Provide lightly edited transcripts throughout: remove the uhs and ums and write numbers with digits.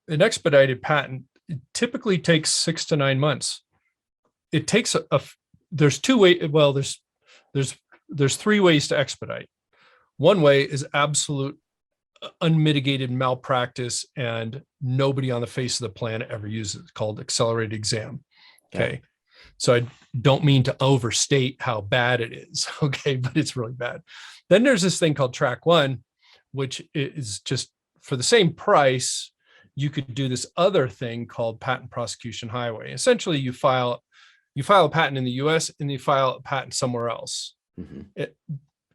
an expedited patent typically takes 6 to 9 months. It takes there's two ways. Well, there's three ways to expedite. One way is absolute unmitigated malpractice and nobody on the face of the planet ever uses it, called accelerated exam. Okay. So I don't mean to overstate how bad it is. Okay. But it's really bad. Then there's this thing called track one, which is just for the same price, you could do this other thing called patent prosecution highway. Essentially you file a patent in the US and you file a patent somewhere else.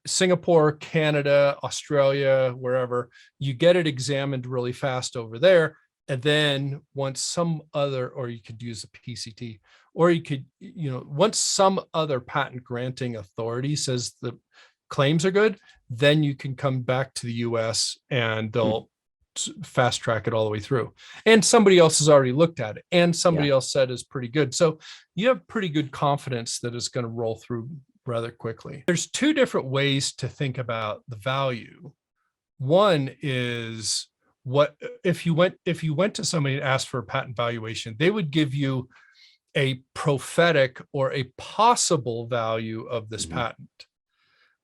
Singapore, Canada, Australia, wherever, you get it examined really fast over there. And then once some other, or you could use a PCT, or you could, once some other patent granting authority says the claims are good, then you can come back to the US and they'll fast track it all the way through. And somebody else has already looked at it and somebody else said is pretty good. So you have pretty good confidence that it's going to roll through rather quickly. There's two different ways to think about the value. One is what if you went to somebody and asked for a patent valuation, they would give you a prophetic or a possible value of this patent.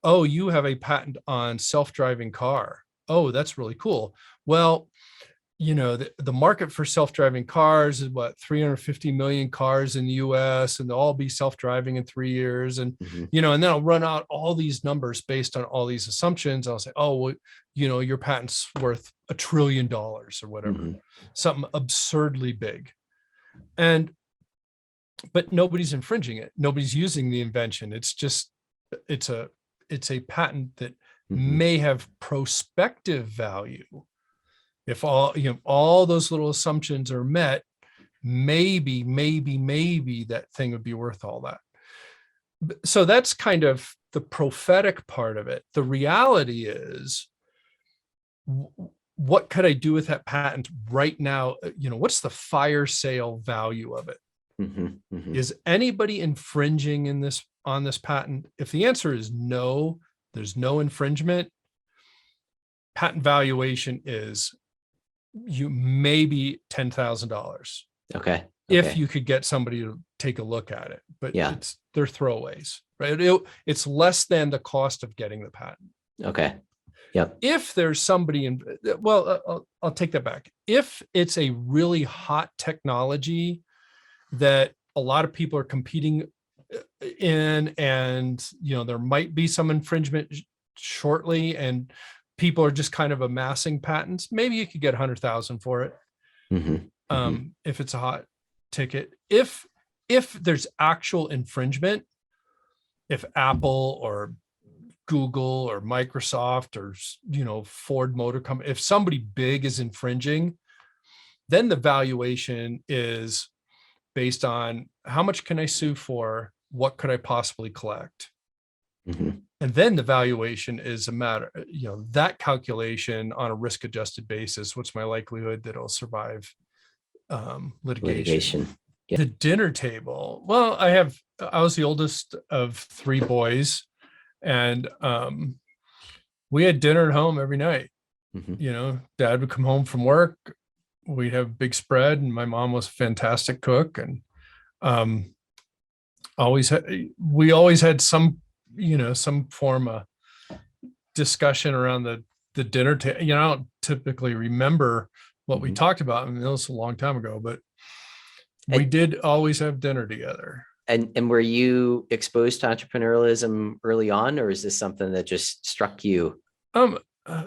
Oh, you have a patent on self-driving car. Oh, that's really cool. Well, the market for self-driving cars is what, 350 million cars in the US, and they'll all be self-driving in 3 years. And, and then I'll run out all these numbers based on all these assumptions. I'll say, oh, well, your patent's worth $1 trillion or whatever, something absurdly big. But nobody's infringing it. Nobody's using the invention. It's just, it's a patent that may have prospective value. If all those little assumptions are met, maybe that thing would be worth all that. So that's kind of the prophetic part of it. The reality is, what could I do with that patent right now? What's the fire sale value of it? Is anybody infringing on this patent? If the answer is no, there's no infringement, patent valuation is maybe $10,000. Okay. If you could get somebody to take a look at it, but they're throwaways, right? It's less than the cost of getting the patent. Okay. Yep. If there's somebody I'll take that back. If it's a really hot technology that a lot of people are competing in, and there might be some infringement shortly, and people are just kind of amassing patents, maybe you could get 100,000 for it. If it's a hot ticket. If there's actual infringement, if Apple or Google or Microsoft or Ford Motor Company, if somebody big is infringing, then the valuation is based on how much can I sue for, what could I possibly collect. And then the valuation is a matter, that calculation on a risk adjusted basis, what's my likelihood that it'll survive litigation. The dinner table. Well, I was the oldest of 3 boys, and we had dinner at home every night. Dad would come home from work, we'd have a big spread, and my mom was a fantastic cook, and we always had some form of discussion around the dinner table. I don't typically remember what we talked about. I mean, that was a long time ago, but we did always have dinner together. And were you exposed to entrepreneurialism early on, or is this something that just struck you?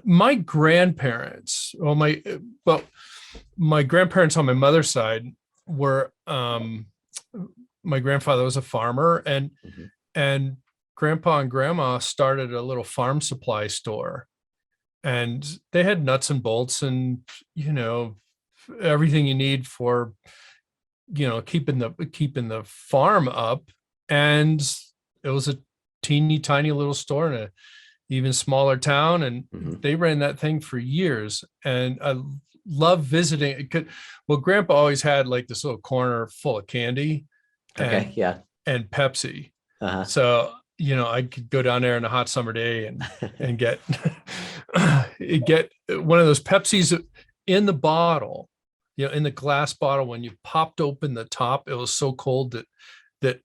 My grandparents, my grandparents on my mother's side were, my grandfather was a farmer, and grandpa and grandma started a little farm supply store, and they had nuts and bolts and, everything you need for, keeping the farm up. And it was a teeny tiny little store in a even smaller town. And they ran that thing for years. And I love visiting. Grandpa always had like this little corner full of candy and Pepsi. So, I could go down there on a hot summer day and get one of those Pepsis in the bottle. in the glass bottle, when you popped open the top, it was so cold that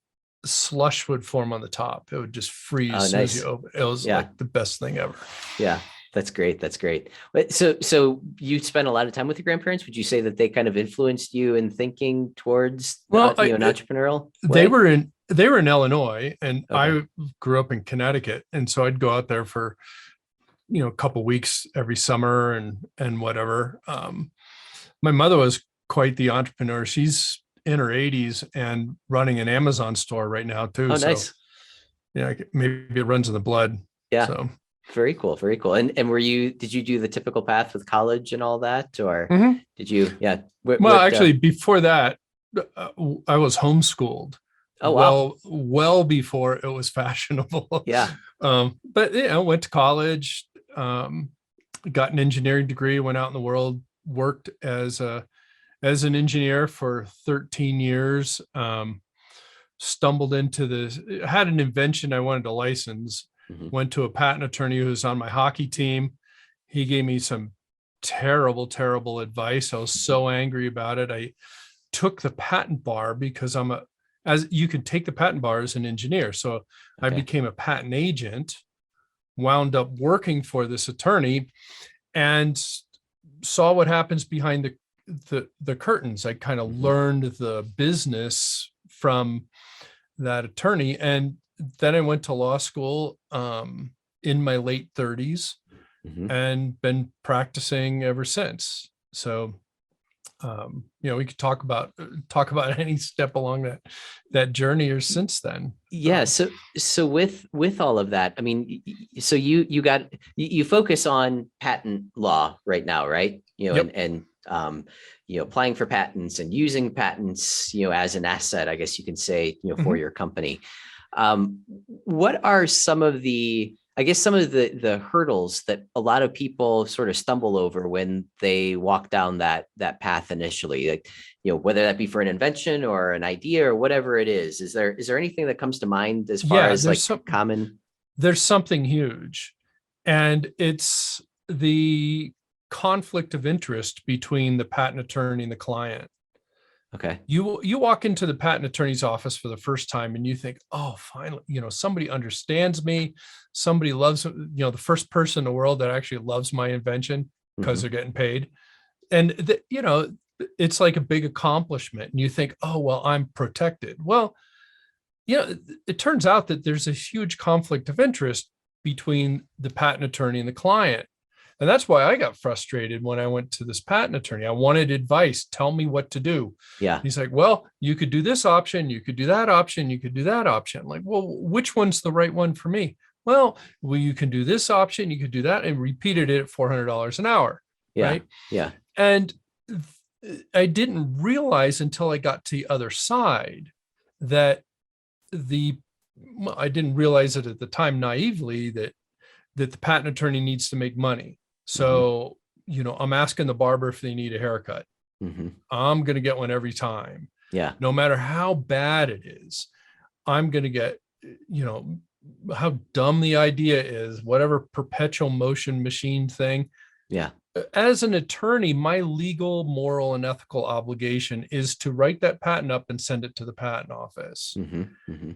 slush would form on the top. It would just freeze Oh, as soon as you nice. open. It was Yeah. like the best thing ever. Yeah. That's great. That's great. But so you spent a lot of time with your grandparents. Would you say that they kind of influenced you in thinking towards, Well, an entrepreneurial they way? were in Illinois, and Okay. I grew up in Connecticut, and so I'd go out there for a couple weeks every summer and whatever. My mother was quite the entrepreneur. She's in her 80s and running an Amazon store right now too. Oh, So nice. maybe it runs in the blood. Yeah. So Very cool. Very cool. And did you do the typical path with college and all that, or Mhm. did you, yeah. Well, actually, before that, uh, I was homeschooled Oh, wow. well before it was fashionable. Yeah. But went to college, um, got an engineering degree, went out in the world, worked as an engineer for 13 years. Stumbled into this, had an invention I wanted to license, Mhm. went to a patent attorney who was on my hockey team. He gave me some terrible, terrible advice. I was so angry about it. I took the patent bar because as you can take the patent bar as an engineer. So I Okay. became a patent agent, wound up working for this attorney, and saw what happens behind the curtains. I kind of Mhm. learned the business from that attorney, and then I went to law school in my late 30s Mhm. and been practicing ever since. So we could talk about any step along that journey or since then. Yeah. So with all of that, I mean, so you focus on patent law right now, right? Yep. Applying for patents and using patents, as an asset, I guess you can say, for Mhm. your company. What are some of the hurdles that a lot of people sort of stumble over when they walk down that path initially, like, whether that be for an invention or an idea or whatever it is there anything that comes to mind as far Yeah, as like common? there's something huge, and it's the conflict of interest between the patent attorney and the client. Okay. You walk into the patent attorney's office for the first time and you think, oh, finally, somebody understands me. Somebody loves, the first person in the world that actually loves my invention because Hmm. they're getting paid. And, it's like a big accomplishment. And you think, oh, well, I'm protected. Well, it turns out that there's a huge conflict of interest between the patent attorney and the client. And that's why I got frustrated when I went to this patent attorney. I wanted advice. Tell me what to do. Yeah. He's like, well, you could do this option. You could do that option. You could do that option. I'm like, well, which one's the right one for me? Well, you can do this option. You could do that, and repeated it at $400 an hour. Yeah. Right. Yeah. And I didn't realize until I got to the other side that I didn't realize it at the time naively that the patent attorney needs to make money. Hmm. So, I'm asking the barber if they need a haircut. Hmm. I'm going to get one every time. Yeah. No matter how bad it is, I'm going to get, how dumb the idea is, whatever perpetual motion machine thing. Yeah. As an attorney, my legal, moral, and ethical obligation is to write that patent up and send it to the patent office. Hmm. Hmm.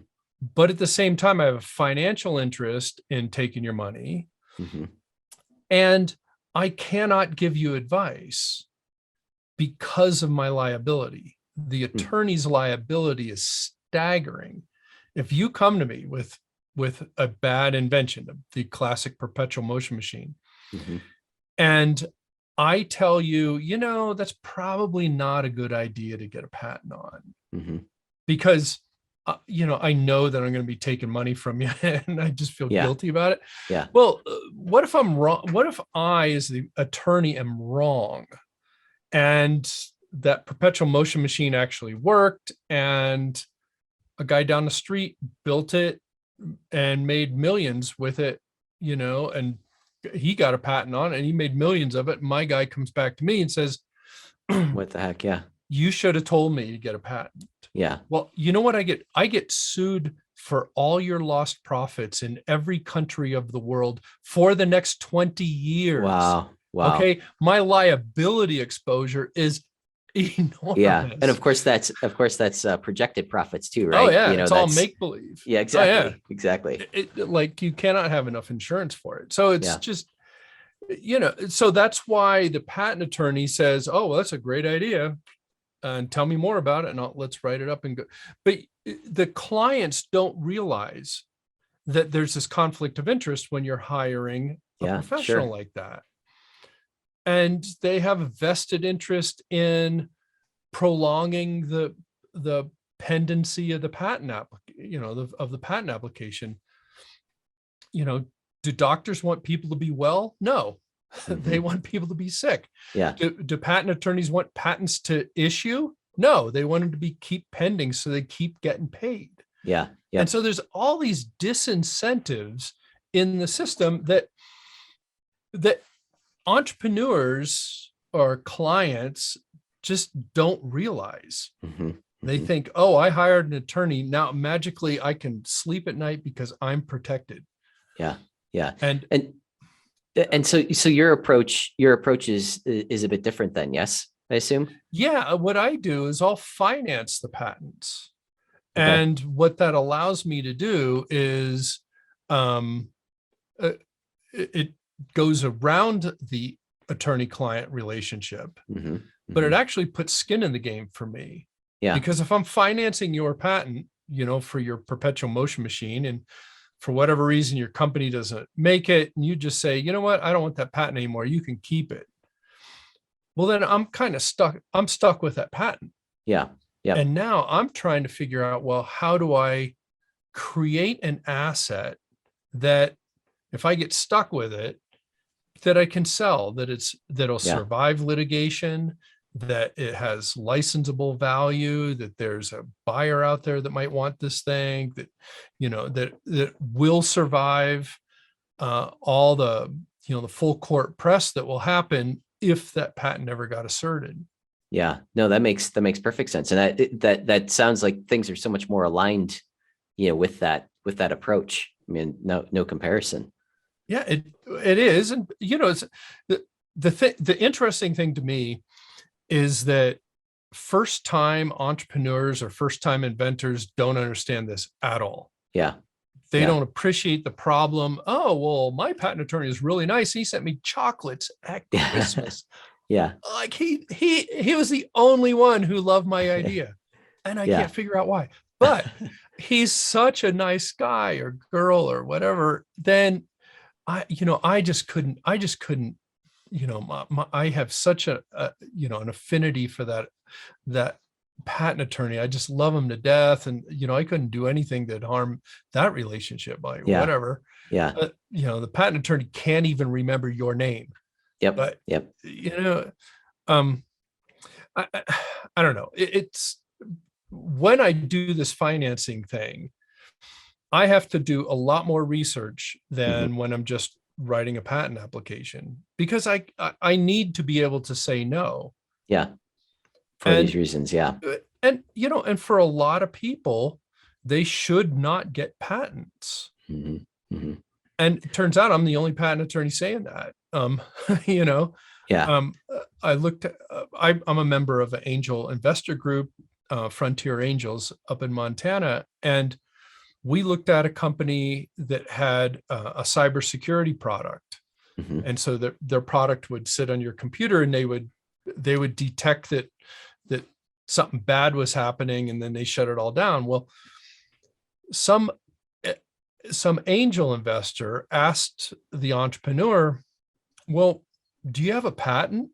But at the same time, I have a financial interest in taking your money, Hmm. and I cannot give you advice because of my liability. The attorney's liability is staggering. If you come to me with a bad invention, the classic perpetual motion machine, Hmm. and I tell you, that's probably not a good idea to get a patent on, Hmm. because I know that I'm going to be taking money from you, and I just feel Yeah. guilty about it. Yeah. Well, what if I'm wrong? What if I, as the attorney, am wrong, and that perpetual motion machine actually worked, and a guy down the street built it and made millions with it, and he got a patent on it and he made millions of it. And my guy comes back to me and says, What the heck? Yeah. you should have told me to get a patent. Yeah. Well, you know what I get? I get sued for all your lost profits in every country of the world for the next 20 years. Wow. Wow. Okay. My liability exposure is Yeah. And enormous. of course that's projected profits too, Oh right? yeah, You know, it's all that's, make believe. yeah, Oh yeah, exactly. like you cannot have enough insurance for it. So it's Yeah. just, so that's why the patent attorney says, oh, well, that's a great idea. And tell me more about it. And let's write it up and go. But the clients don't realize that there's this conflict of interest when you're hiring a Yeah, professional sure. like that. And they have a vested interest in prolonging the pendency of the patent of the patent application. Do doctors want people to be well? No. They want people to be sick. Yeah. Do patent attorneys want patents to issue? No, they want them to be keep pending so they keep getting paid. Yeah. And Yep. so there's all these disincentives in the system that entrepreneurs or clients just don't realize. They think, oh, I hired an attorney. Now magically I can sleep at night because I'm protected. Yeah. Yeah. And So your approach is a bit different then, yes, I assume? yeah, what I do is I'll finance the patents. Okay. And what that allows me to do is um, it goes around the attorney-client relationship, but it actually puts skin in the game for me. Yeah. Because if I'm financing your patent, for your perpetual motion machine, and for whatever reason your company doesn't make it, and you just say, you know what, I don't want that patent anymore, you can keep it. Well, then I'm kind of stuck. I'm stuck with that patent. Yeah. Yeah. And now I'm trying to figure out, well, how do I create an asset that if I get stuck with it, that I can sell, that'll Yeah. survive litigation, that it has licensable value, that there's a buyer out there that might want this thing, that, that will survive all the, the full court press that will happen if that patent never got asserted. Yeah. No, that makes perfect sense. And that sounds like things are so much more aligned, with that approach. I mean, no comparison. Yeah, it is. And, it's the interesting thing to me is that first time entrepreneurs or first time inventors don't understand this at all. Yeah. They Yeah. don't appreciate the problem. Oh, well, my patent attorney is really nice. He sent me chocolates at Christmas. Yeah. Like he was the only one who loved my idea. And I Yeah. can't figure out why. But he's such a nice guy or girl or whatever. Then I just couldn't, I have such an affinity for that patent attorney. I just love him to death. And, I couldn't do anything that harm that relationship by whatever. Yeah. The patent attorney can't even remember your name. Yep. But, Yep. I don't know. It's when I do this financing thing, I have to do a lot more research than when I'm just writing a patent application, because I need to be able to say no. Yeah. For these reasons. Yeah. And, and for a lot of people, they should not get patents. And it turns out I'm the only patent attorney saying that. Yeah. I looked at, I'm a member of an angel investor group, Frontier Angels up in Montana. And we looked at a company that had a cybersecurity product. And so their product would sit on your computer and they would detect that something bad was happening, and then they shut it all down. Well, some angel investor asked the entrepreneur, well, do you have a patent? And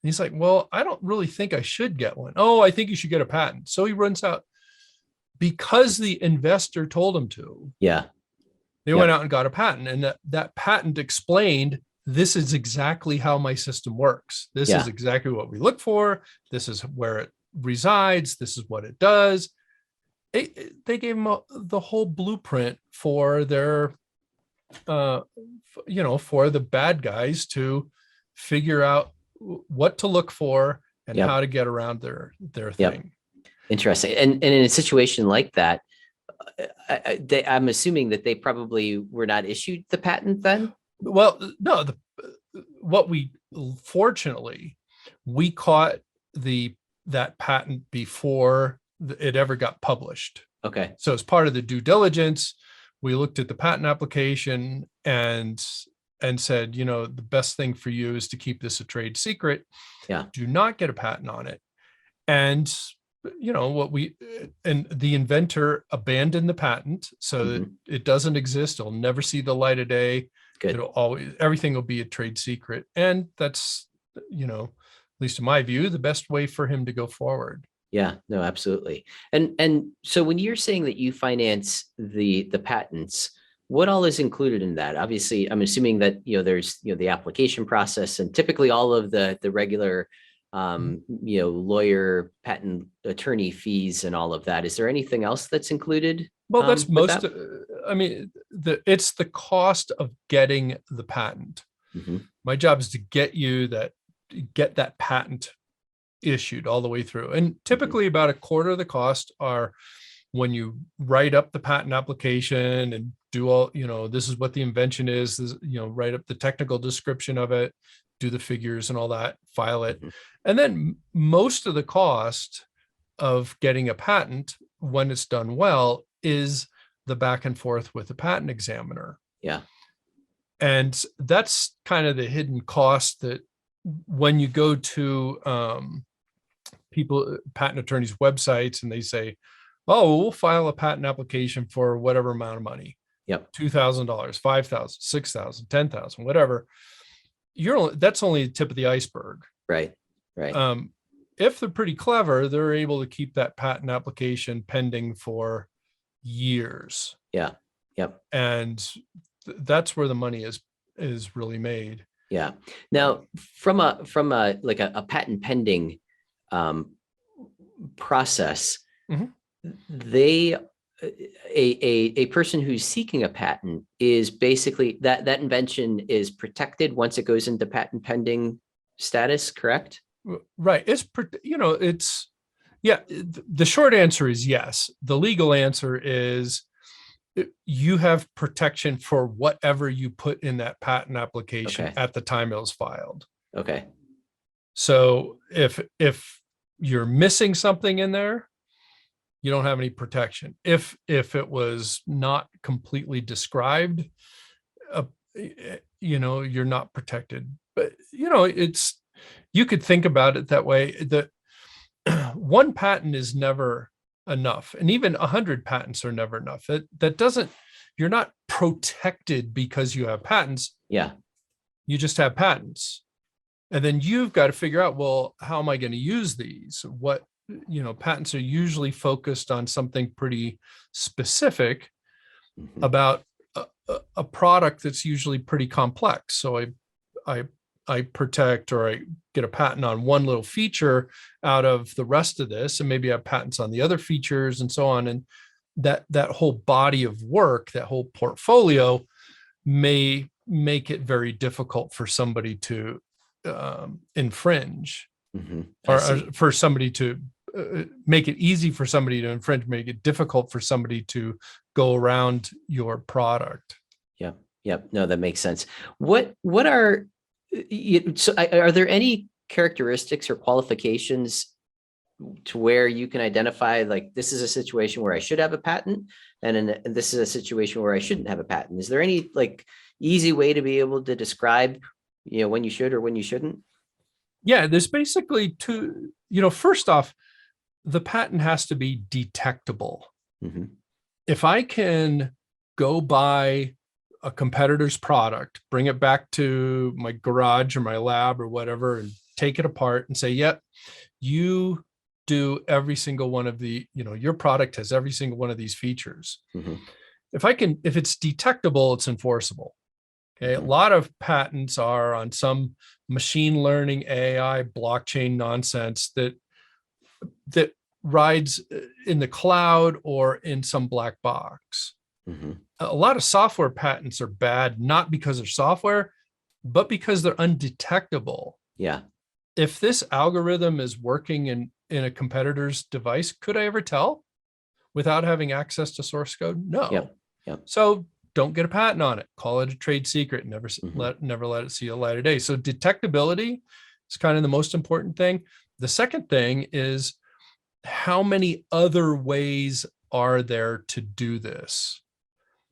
he's like, well, I don't really think I should get one. Oh, I think you should get a patent. So he runs out because the investor told him to. Yeah. They went out and got a patent, and that patent explained, this is exactly how my system works. This is exactly what we look for. This is where it resides. This is what it does. They gave him the whole blueprint for their, for the bad guys to figure out what to look for and how to get around their thing. Interesting. And in a situation like that, I'm assuming that they probably were not issued the patent then? Well, no, fortunately, we caught the that patent before it ever got published. Okay. So as part of the due diligence, we looked at the patent application and said, the best thing for you is to keep this a trade secret. Yeah. Do not get a patent on it. And the inventor abandoned the patent so that it doesn't exist. It'll never see the light of day. Good. Everything will be a trade secret. And that's, at least in my view, the best way for him to go forward. Yeah, no, absolutely. And so when you're saying that you finance the patents, what all is included in that? Obviously, I'm assuming that, there's, the application process and typically all of the regular, lawyer, patent attorney fees and all of that. Is there anything else that's included? Well, that's most, it's the cost of getting the patent. My job is to get that patent issued all the way through. And typically about a quarter of the cost are when you write up the patent application and do all, this is what the invention is, write up the technical description of it, do the figures and all that, file it. And then most of the cost of getting a patent, when it's done well, is the back and forth with the patent examiner. Yeah. And that's kind of the hidden cost that when you go to patent attorneys' websites and they say, oh, we'll file a patent application for whatever amount of money. Yep. $2,000, $5,000, $6,000, $10,000, whatever. That's only the tip of the iceberg. Right. If they're pretty clever, they're able to keep that patent application pending for years. Yeah. Yep. And that's where the money is really made. Yeah. Now, from a like a patent pending process, a person who's seeking a patent is basically that invention is protected once it goes into patent pending status, correct? Right. The short answer is yes. The legal answer is you have protection for whatever you put in that patent application at the time it was filed. Okay. So if you're missing something in there, you don't have any protection. If it was not completely described, you're not protected. But you could think about it that way. That one patent is never enough, and even 100 patents are never enough. That doesn't. You're not protected because you have patents. Yeah. You just have patents. And then you've got to figure out, well, how am I going to use these? Patents are usually focused on something pretty specific about a product that's usually pretty complex. So I protect, or I get a patent on one little feature out of the rest of this, and maybe I have patents on the other features and so on. And that whole body of work, that whole portfolio may make it very difficult for somebody to infringe, or for somebody to make it easy for somebody to infringe, make it difficult for somebody to go around your product. Yep. No, that makes sense. What are are there any characteristics or qualifications to where you can identify, like, this is a situation where I should have a patent, and this is a situation where I shouldn't have a patent? Is there any easy way to be able to describe, when you should or when you shouldn't? Yeah, there's basically two. First off, the patent has to be detectable. If I can go buy a competitor's product, bring it back to my garage or my lab or whatever, and take it apart and say, yep, you do every single one of your product has every single one of these features. If it's detectable, it's enforceable. Okay. A lot of patents are on some machine learning, AI, blockchain nonsense that rides in the cloud or in some black box. A lot of software patents are bad, not because of software, but because they're undetectable. Yeah. If this algorithm is working in a competitor's device, could I ever tell without having access to source code? No. Yep. So don't get a patent on it. Call it a trade secret. Never let it see the light of day. So detectability is kind of the most important thing. The second thing is, how many other ways are there to do this?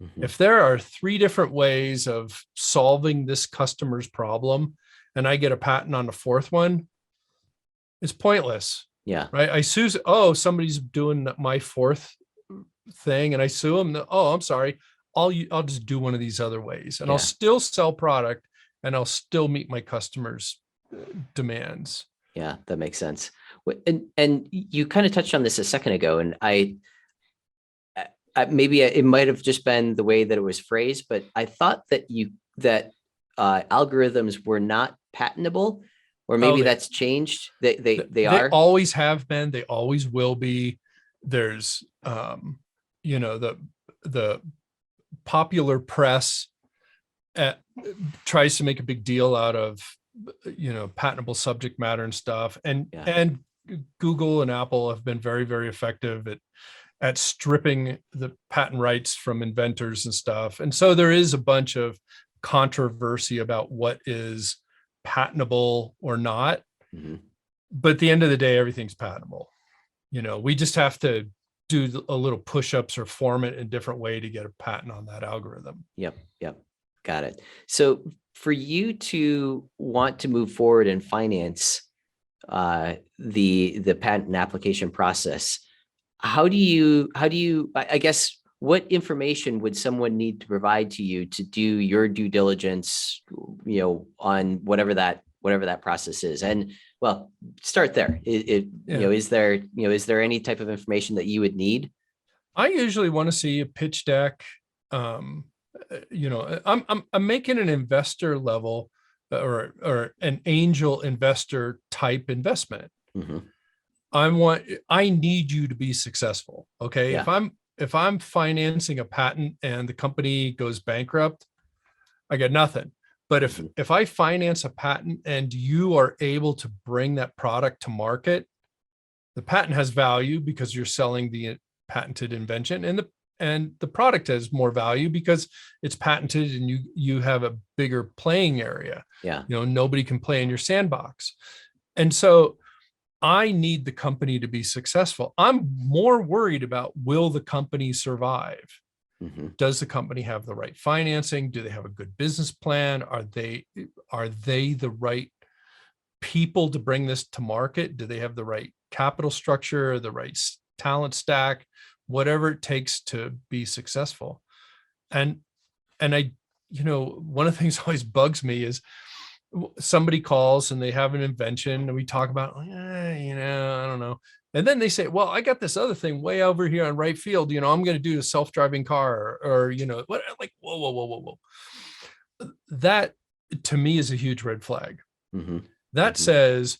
Mhm. If there are 3 different ways of solving this customer's problem, and I get a patent on the 4th one, it's pointless, Yeah. right? I sue, oh, somebody's doing my 4th thing, and I sue them. Oh, I'm sorry. I'll just do one of these other ways, and I'll Yeah. still sell product, and I'll still meet my customers' demands. Yeah. That makes sense. And you kind of touched on this a second ago, and maybe it might have just been the way that it was phrased, but I thought that algorithms were not patentable, or Oh, maybe that's changed. They they are. always have been. They always will be. There's, the popular press uh, tries to make a big deal out of, patentable subject matter and stuff. Yeah. And Google and Apple have been very, very effective at stripping the patent rights from inventors and stuff. And so there is a bunch of controversy about what is patentable or not. Mhm. But at the end of the day, everything's patentable. We just have to do a little push-ups or form it in a different way to get a patent on that algorithm. Yep. Yep. Got it. So for you to want to move forward and finance the patent application process, I guess, what information would someone need to provide to you to do your due diligence, on whatever that process is? And well, start there. Yeah. Is there any type of information that you would need? I usually want to see a pitch deck. Um, I'm making an investor level, or an angel investor type investment. Mhm. I need you to be successful. Okay. Yeah. If I'm financing a patent and the company goes bankrupt, I got nothing. But if Mhm. if I finance a patent and you are able to bring that product to market, the patent has value because you're selling the patented invention, and the product has more value because it's patented, and you have a bigger playing area. Yeah. Nobody can play in your sandbox. And so I need the company to be successful. I'm more worried about, will the company survive? Mhm. Does the company have the right financing? Do they have a good business plan? Are they the right people to bring this to market? Do they have the right capital structure, the right talent stack, whatever it takes to be successful? And one of the things that always bugs me is, somebody calls and they have an invention, and we talk about, I don't know. And then they say, well, I got this other thing way over here on right field. I'm going to do a self-driving car, or what? Like, whoa, whoa, whoa, whoa, whoa. That to me is a huge red flag. Mhm. That Mhm. says,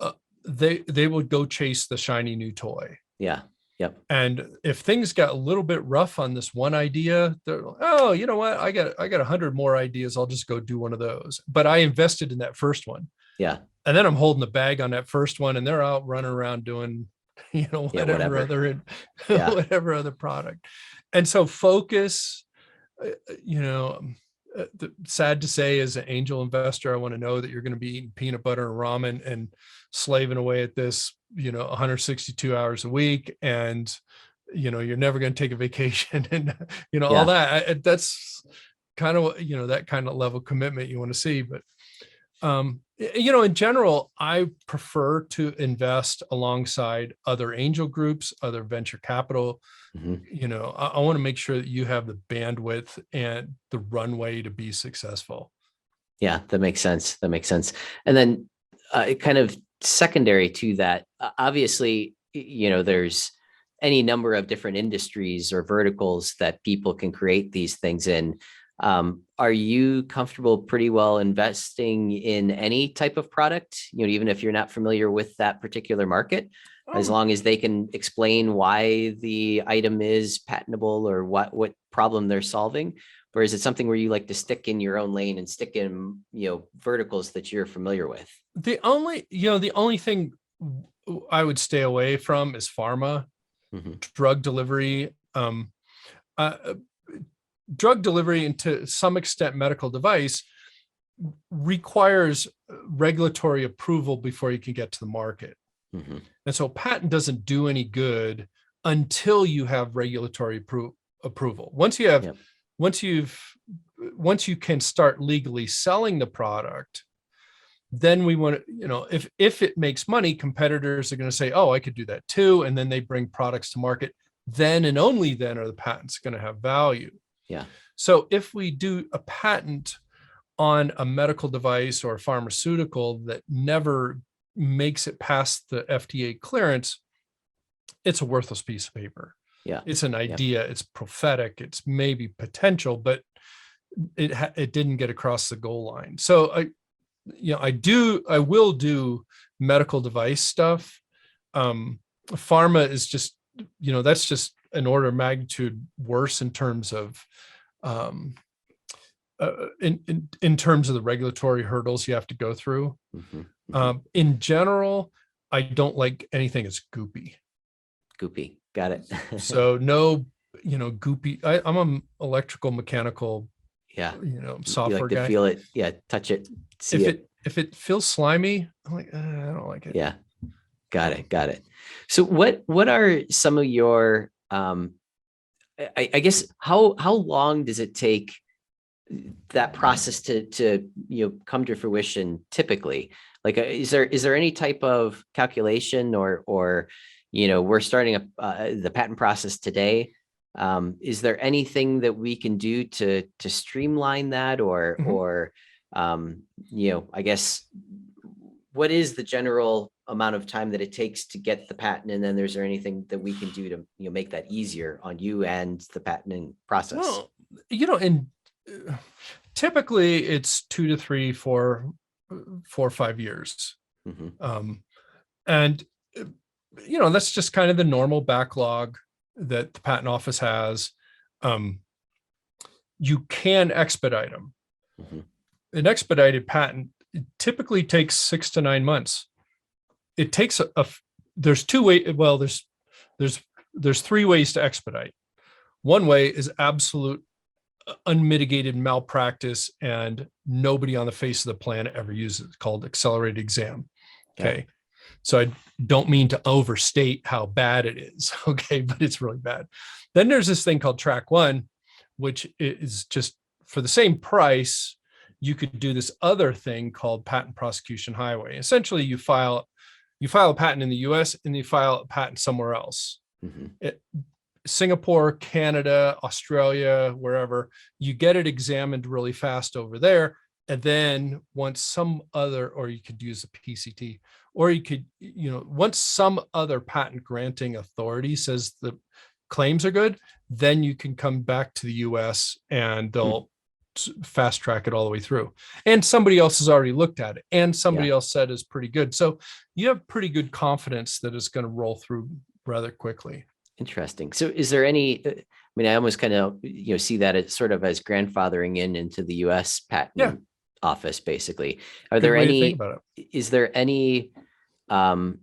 uh, they would go chase the shiny new toy. Yeah. Yep. And if things got a little bit rough on this one idea, they're like, oh, you know what? I got 100 more ideas. I'll just go do one of those. But I invested in that first one. Yeah. And then I'm holding the bag on that first one, and they're out running around doing, Yeah. whatever Whatever. other, Yeah. whatever other product. And so focus, uh, you know, sad to say, as an angel investor, I want to know that you're going to be eating peanut butter and ramen and slaving away at this, 162 hours a week. And, you're never going to take a vacation and, all Yeah. that. That's kind of, that kind of level commitment you want to see. But in general, I prefer to invest alongside other angel groups, other venture capital. Mhm. I want to make sure that you have the bandwidth and the runway to be successful. Yeah, that makes sense. That makes sense. And then, kind of secondary to that, obviously, there's any number of different industries or verticals that people can create these things in. Are you comfortable pretty well investing in any type of product, even if you're not familiar with that particular market, as Um, long as they can explain why the item is patentable or what problem they're solving? Or is it something where you like to stick in your own lane and stick in, verticals that you're familiar with? the only thing I would stay away from is pharma, Mhm. drug delivery, uh, drug delivery, and to some extent medical device. requires regulatory approval before you can get to the market. Mm-hmm. And so patent doesn't do any good until you have regulatory approval. Once you have, Yep. once you can start legally selling the product, then we want to, if it makes money, competitors are going to say, oh, I could do that too. And then they bring products to market. Then and only then are the patents going to have value. Yeah. So if we do a patent on a medical device or a pharmaceutical that never makes it past the FDA clearance, it's a worthless piece of paper. Yeah. It's an Yep. idea, it's prophetic, it's maybe potential, but it didn't get across the goal line. So I will do medical device stuff. Pharma is just, that's just an order of magnitude worse in terms of in terms of the regulatory hurdles you have to go through. Mm-hmm. Mm-hmm. In general, I don't like anything that's goopy. Goopy. Got it. So no, goopy. I'm an electrical mechanical, Yeah. software You like to guy. feel it. Yeah. Touch it. See it. If it feels slimy, I'm like, I don't like it. Yeah. Got it. Got it. So what are some of your, I guess, how long does it take that process to come to fruition typically? Like, is there any type of calculation or we're starting the patent process today? Is there anything that we can do to streamline that or I guess, what is the general amount of time that it takes to get the patent? And then is there anything that we can do to make that easier on you and the patenting process? Well, and typically it's 2 to 3, 4 or 5 years. Mm-hmm. And that's just kind of the normal backlog that the patent office has. You can expedite them. Mm-hmm. An expedited patent typically takes 6 to 9 months. It takes there's 2 ways. Well, there's 3 ways to expedite. One way is absolute unmitigated malpractice and nobody on the face of the planet ever uses it, called accelerated exam. Okay. So I don't mean to overstate how bad it is. Okay. But it's really bad. Then there's this thing called track 1, which is just for the same price, you could do this other thing called patent prosecution highway. Essentially you file a patent in the US and you file a patent somewhere else. Mm-hmm. Singapore, Canada, Australia, wherever, you get it examined really fast over there. And then once some other, or you could use a PCT, or you could, once some other patent granting authority says the claims are good, then you can come back to the US and they'll fast track it all the way through. And somebody else has already looked at it and somebody else said is pretty good. So you have pretty good confidence that it's going to roll through rather quickly. Interesting. So is there any, I almost kind of, see that as sort of as grandfathering into the US patent office, basically. Are there any, is there any, I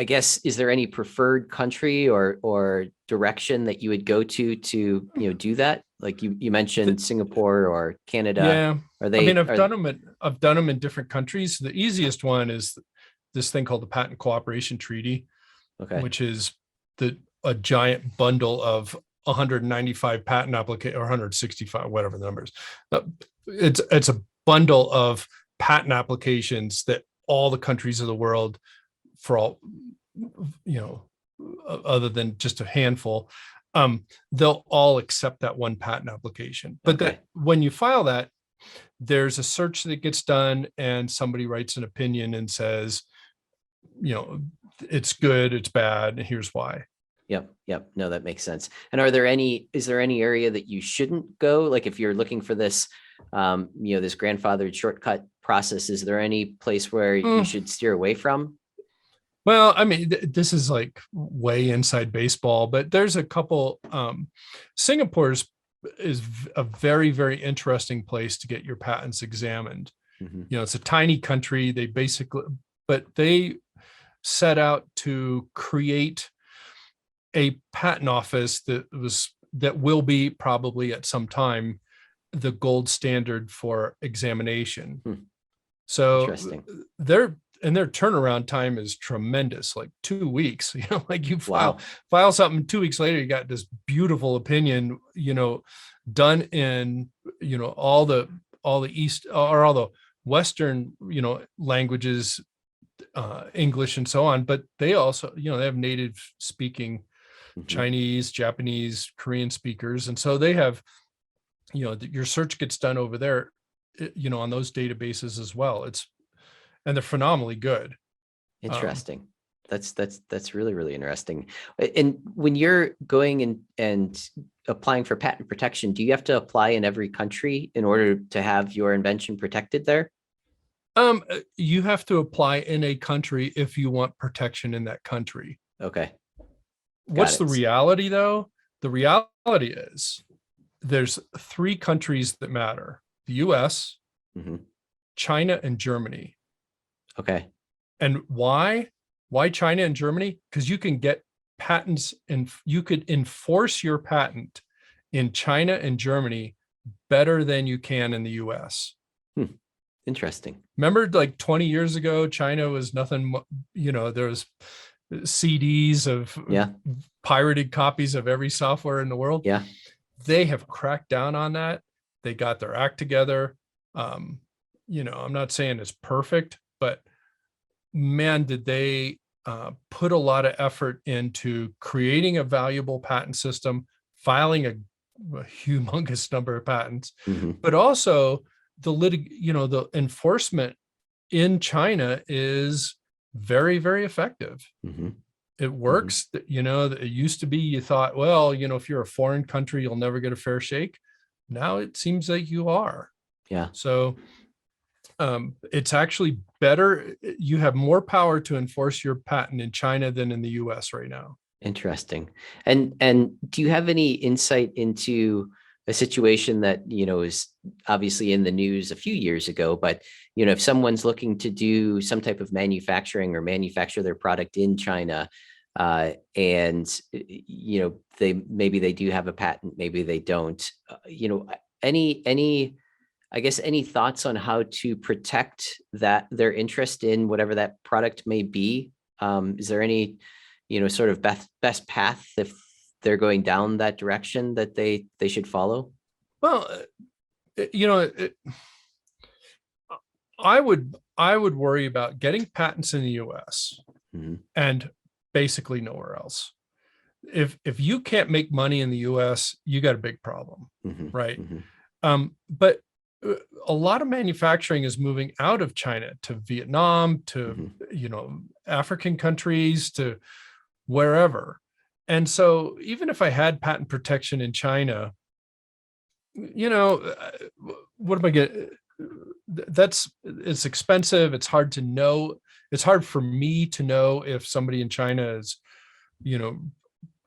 guess, is there any preferred country or direction that you would go to do that? Like you mentioned Singapore or Canada. Yeah. Are they, I've done them in different countries. The easiest one is this thing called the Patent Cooperation Treaty. Okay. Which is a giant bundle of 195 patent applications, or 165, whatever the numbers. It's a bundle of patent applications that all the countries of the world, for all, other than just a handful, they'll all accept that one patent application. But when you file that, there's a search that gets done and somebody writes an opinion and says, it's good, it's bad, and here's why. Yep. No, that makes sense. And is there any area that you shouldn't go? Like if you're looking for this, this grandfathered shortcut process, is there any place where you should steer away from? Well, this is like way inside baseball, but there's a couple. Singapore's is a very, very interesting place to get your patents examined. Mm-hmm. It's a tiny country. They set out to create a patent office that will be probably at some time the gold standard for examination. Hmm. So Interesting. their turnaround time is tremendous, like 2 weeks. Like you Wow. file something, 2 weeks later, you got this beautiful opinion, done in, all the East or all the Western, languages, English and so on. But they also, they have native speaking Mhm. Chinese, Japanese, Korean speakers. And so they have, your search gets done over there, on those databases as well. And they're phenomenally good. Um, Interesting. That's really, really interesting. And when you're going and applying for patent protection, do you have to apply in every country in order to have your invention protected there? you have to apply in a country if you want protection in that country. Okay, got What's the it. reality though? The reality is there's three countries that matter: the US, Mhm. China, and Germany. Okay. And why? Why China and Germany? Because you can get patents and you could enforce your patent in China and Germany better than you can in the US. Hmm. Interesting. Remember, like 20 years ago, China was nothing, there was CDs of Yeah. pirated copies of every software in the world. Yeah. They have cracked down on that. They got their act together. I'm not saying it's perfect, but man, did they put a lot of effort into creating a valuable patent system, filing a humongous number of patents, Mhm. but also the enforcement in China is very, very effective. Mhm. It Mhm. works. It used to be you thought, well, if you're a foreign country, you'll never get a fair shake. Now it seems like you are. Yeah. So it's actually better. You have more power to enforce your patent in China than in the US right now. Interesting. And do you have any insight into a situation that, is obviously in the news a few years ago, but, if someone's looking to do some type of manufacturing or manufacture their product in China, and, maybe they do have a patent, maybe they don't, any, I guess, any thoughts on how to protect their interest in whatever that product may be? Is there any, sort of best path if they're going down that direction that they should follow? Well, I would worry about getting patents in the US Mhm. and basically nowhere else. If you can't make money in the US, you got a big problem, Mhm. right? Mhm. But a lot of manufacturing is moving out of China to Vietnam, to Mhm. African countries, to wherever. And so even if I had patent protection in China, what am I getting? It's expensive. It's hard to know. It's hard for me to know if somebody in China is, you know,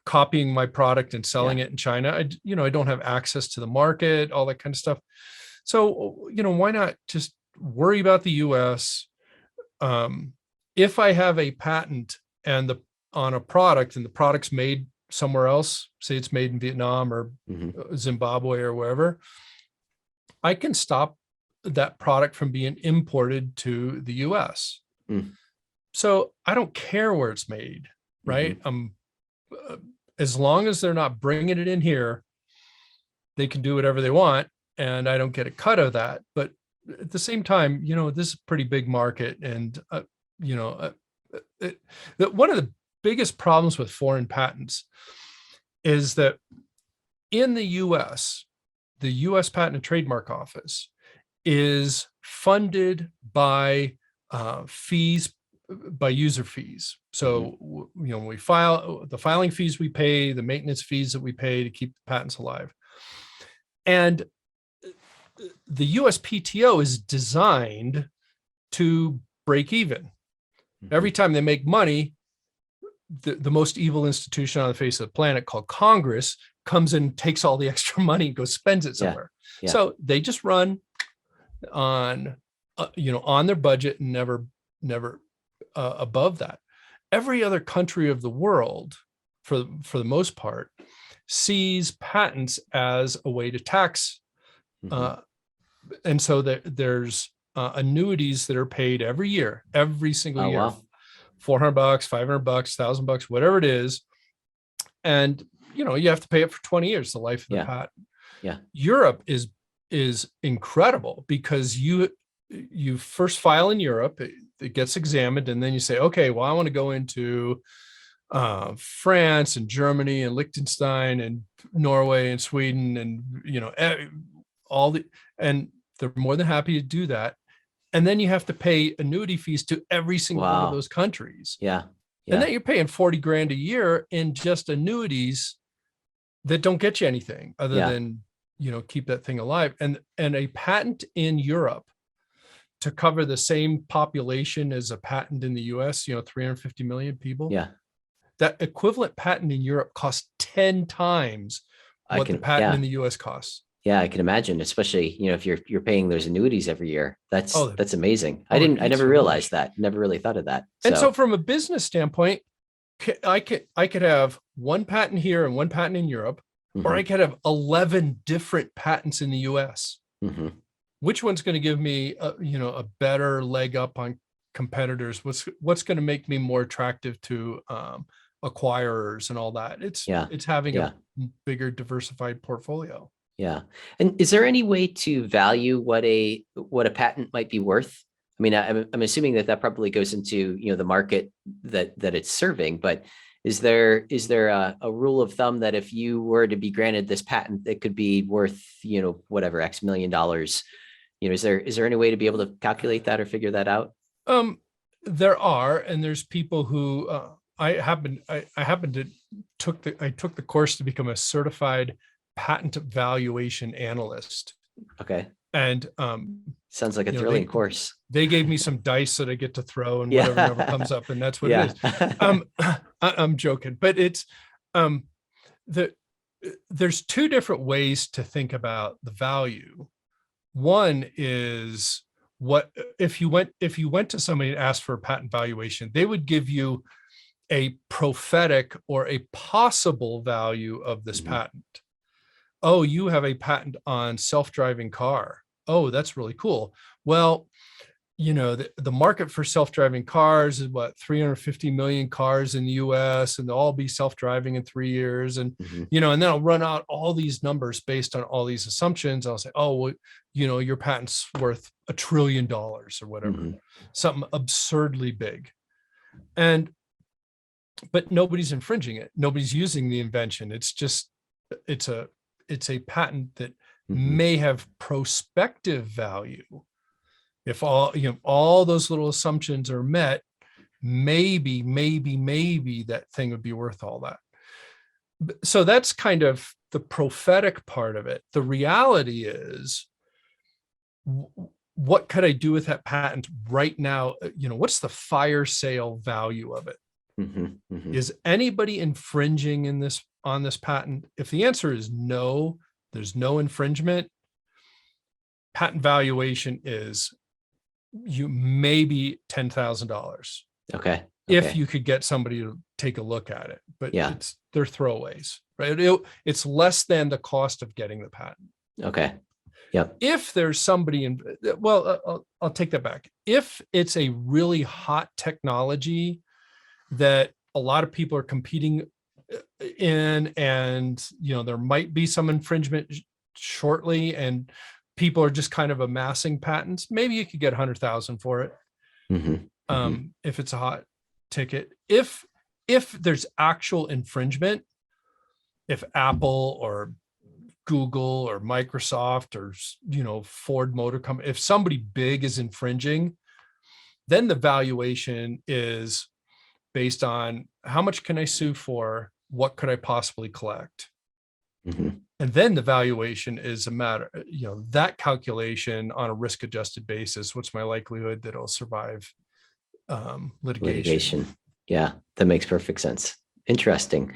copying my product and selling Yeah. it in China. I don't have access to the market, all that kind of stuff. So, why not just worry about the US? Um, if I have a patent and on a product and the product's made somewhere else, say it's made in Vietnam or Mhm. Zimbabwe or wherever, I can stop that product from being imported to the US. Mm. So I don't care where it's made, right? Mhm. Uh, as long as they're not bringing it in here, they can do whatever they want, and I don't get a cut of that. But at the same time, this is a pretty big market, and you know, one of the biggest problems with foreign patents is that in the U.S., the U.S. Patent and Trademark Office is funded by fees, by user fees. Mhm. So, when we file, the filing fees we pay, the maintenance fees that we pay to keep the patents alive. And the USPTO is designed to break even. Every Mhm. time they make money, the most evil institution on the face of the planet called Congress comes and takes all the extra money and goes spends it Yeah. somewhere. Yeah. So they just run on, on their budget and never above that. Every other country of the world, for the most part, sees patents as a way to tax Uh, and so there's annuities that are paid every year, every single Oh, year, wow. $400, $500, $1,000, whatever it is. And, you have to pay it for 20 years, the life of the Yeah. patent. Yeah. Europe is incredible because you first file in Europe, it gets examined, and then you say, okay, well, I want to go into France and Germany and Liechtenstein and Norway and Sweden and and they're more than happy to do that. And then you have to pay annuity fees to every single one of Wow. those countries. Yeah. And Yeah. then you're paying 40 grand a year in just annuities that don't get you anything other Yeah. than, keep that thing alive. And a patent in Europe to cover the same population as a patent in the US, 350 million people. Yeah. That equivalent patent in Europe costs 10 times what the patent in the US costs. Yeah, I can imagine, especially, if you're paying those annuities every year. That's amazing. I never realized that. Never really thought of that. And so from a business standpoint, I could have one patent here and one patent in Europe, or I could have 11 different patents in the US. Which one's going to give me a better leg up on competitors? What's going to make me more attractive to acquirers and all that? It's having a bigger diversified portfolio. Yeah. And is there any way to value what a patent might be worth? I mean, I'm assuming that probably goes into, the market that it's serving, but is there a rule of thumb that if you were to be granted this patent, it could be worth, whatever, X million dollars? Is there any way to be able to calculate that or figure that out? There are, and there's people who I took the course to become a certified patent valuation analyst. Okay. And sounds like a thrilling course. They gave me some dice that I get to throw and whatever comes up, and that's what it is. I'm joking, but it's there's two different ways to think about the value. One is, what if you went to somebody and asked for a patent valuation, they would give you a prophetic or a possible value of this patent. Oh, you have a patent on self-driving car. Oh, that's really cool. Well, the market for self-driving cars is 350 million cars in the US, and they'll all be self-driving in 3 years. And, and then I'll run out all these numbers based on all these assumptions. I'll say, oh, well, your patent's worth $1 trillion or whatever, something absurdly big. But nobody's infringing it. Nobody's using the invention. It's a patent that may have prospective value. If all those little assumptions are met, maybe that thing would be worth all that. So that's kind of the prophetic part of it. The reality is, what could I do with that patent right now? What's the fire sale value of it? Is anybody infringing on this patent? If the answer is no, there's no infringement, patent valuation is maybe $10,000. Okay. If you could get somebody to take a look at it, but they're throwaways, right? It's less than the cost of getting the patent. Okay. Yep. If there's somebody I'll take that back. If it's a really hot technology that a lot of people are competing in, and there might be some infringement shortly, and people are just kind of amassing patents, maybe you could get 100,000 for it. If it's a hot ticket. If there's actual infringement, if Apple or Google or Microsoft or Ford Motor Company, if somebody big is infringing, then the valuation is based on how much can I sue for, what could I possibly collect. And then the valuation is a matter, that calculation on a risk adjusted basis, what's my likelihood that it'll survive litigation. Yeah, that makes perfect sense. Interesting.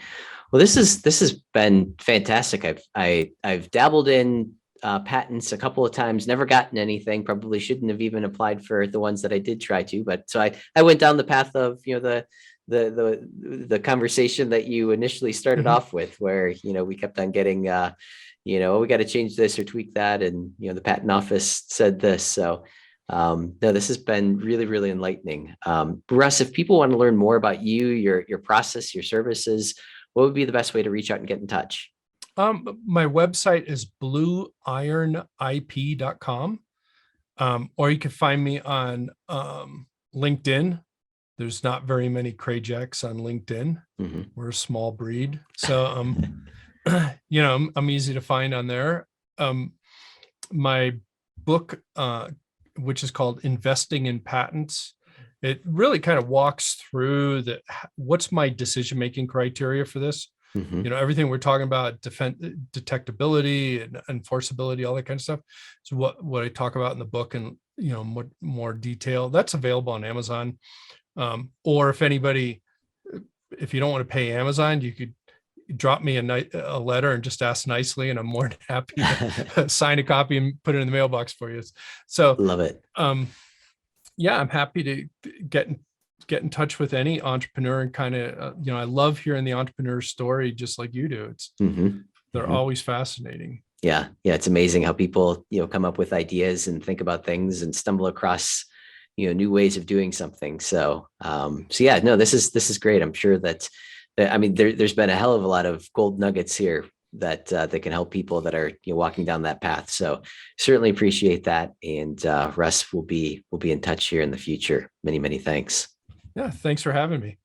Well, this has been fantastic. I've dabbled in patents a couple of times, never gotten anything, probably shouldn't have even applied for the ones that I did try to, but so I went down the path of, the conversation that you initially started Mhm. off with, where, we kept on getting, we got to change this or tweak that. And, the patent office said this. So, no, this has been really, really enlightening. Russ, if people want to learn more about you, your process, your services, what would be the best way to reach out and get in touch? My website is blueironip.com. Or you can find me on LinkedIn. There's not very many Krajecs on LinkedIn. Mhm. We're a small breed. So, I'm easy to find on there. My book, which is called Investing in Patents, it really kind of walks through what's my decision-making criteria for this. Mhm. Everything we're talking about, detectability and enforceability, all that kind of stuff. So what I talk about in the book, and more detail, that's available on Amazon. Or if you don't want to pay Amazon, you could drop me a letter and just ask nicely, and I'm more than happy to sign a copy and put it in the mailbox for you. So, Love it. Yeah, I'm happy to get in touch with any entrepreneur, and kind of, I love hearing the entrepreneur story just like you do. Mhm. They're Mhm. always fascinating. Yeah. Yeah. It's amazing how people, come up with ideas and think about things and stumble across, new ways of doing something. So, so yeah, no, this is great. I'm sure that I mean, there's been a hell of a lot of gold nuggets here that can help people that are, walking down that path. So certainly appreciate that. And, Russ will be in touch here in the future. Many, many thanks. Yeah, thanks for having me.